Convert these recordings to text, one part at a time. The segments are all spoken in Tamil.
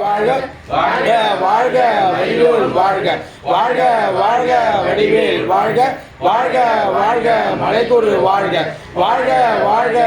வாழ்க வாழ்க வாழ்க வடிவேல் வாழ்க வாழ்க வாழ்க வடிவேல் வாழ்க வாழ்க வாழ்க மலைக்குரு வாழ்க வாழ்க வாழ்க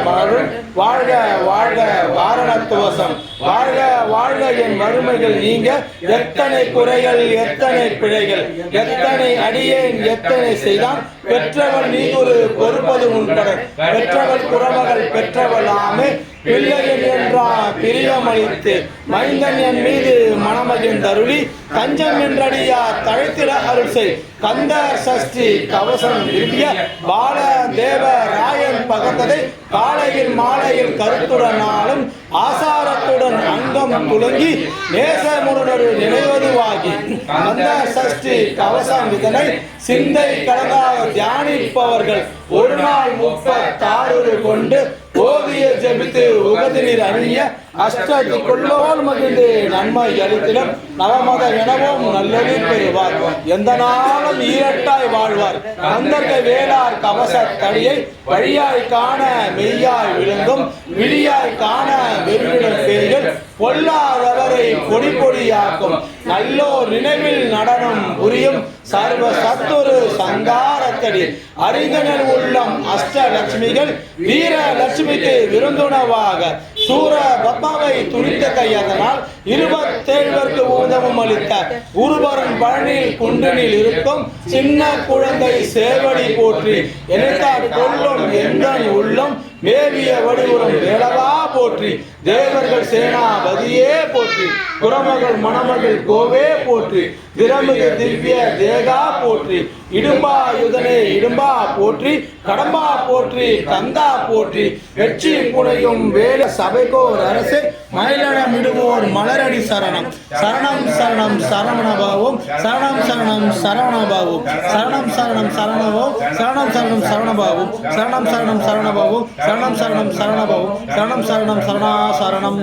வாரணம் வாழ்க வாழ்க வாரணத்துவசம் வாழ்க வாழ்க என் வறுமைகள் நீங்க எத்தனை குறைகள் எத்தனை பிழைகள் எத்தனை அடியேன் எத்தனை செய்தான் பெற்றவள் நீ ஒரு பொறுப்பது உன்படன் பெற்றவள் குறமகள் பெற்றவள் ஆமே பிள்ளையன் என்றான் பிரியமளித்து மைந்தன் என் மீது மனமகிழ்ந்தருளி கஞ்சம் என்றடியா தழைத்திட அருள் செய் கந்த சஷ்டி கவசம் விரும்பிய பால தேவ ராயன் பகந்ததை காலையில் மாலையில் கருத்துடனாலும் ஆசாரத்துடன் அங்கம் துளங்கி நேசமுடனொரு நினைவதுவாகி கந்த சஷ்டி கவசம் இதனை சிந்தை கடந்தாக தியானிப்பவர்கள் ஒரு நாள் 36 கொண்டு ஓதிய ஜெபித்து உகது நீர் அணிய அஷ்டதி கொள்ளோல் மகிழ்ந்து நன்மை அளித்திடம் நவமத எனவும் நல்லது பெறுவார் எந்த நாளும் ஈரட்டாய் வாழ்வார் கந்தர்கள் வேளார் கவச தடியை வழியாய் காண மெய்யாய் விளங்கும் விழியாய் காண வெறுவிடும் பேய்கள் பொல்லாதவரை பொடி பொடியாக்கும் நல்லோர் நினைவில் நடனம் புரியும் சர்வ சத்துரு சங்காரத்தடி அறிஞர் உள்ளம் அஷ்டலட்சுமிகள் வீர லட்சுமிக்கு விருந்துணவாக சூர பத்மாவை துணித்த கையதனால் 27 ஊதமும் அளித்த குருபரன் பழனியில் குண்டனில் இருக்கும் சின்ன குழந்தை சேவடி போற்றி எனத்தார் கொள்ளும் எந்த உள்ளம் மேவிய வடிவுறம் வேளவா போற்றி தேவர்கள் சேனாபதியே போற்றி குரமகள் மணமகள் கோவே போற்றி திரமிகு திவ்ய தேகா போற்றி இடும்பா யுதனே இடும்பா போற்றி கடம்பா போற்றி கந்தா போற்றி வெற்றி புனையும் வேல சபைக்கோர் அரசு மயிலடம் இடுவோர் மலரடி சரணம் சரணம் சரணம் சரவணபாவும் சரணம் சரணம் சரவணபாவும் சரணம் சரணம் சரணபாவும் சரணம் சரணம் சரவணபாவும் சரணம் சரணம் சரணபாவும் சரணம் சரணம் சரணபாவும் சரணம் சரணம் சரணா சரணம்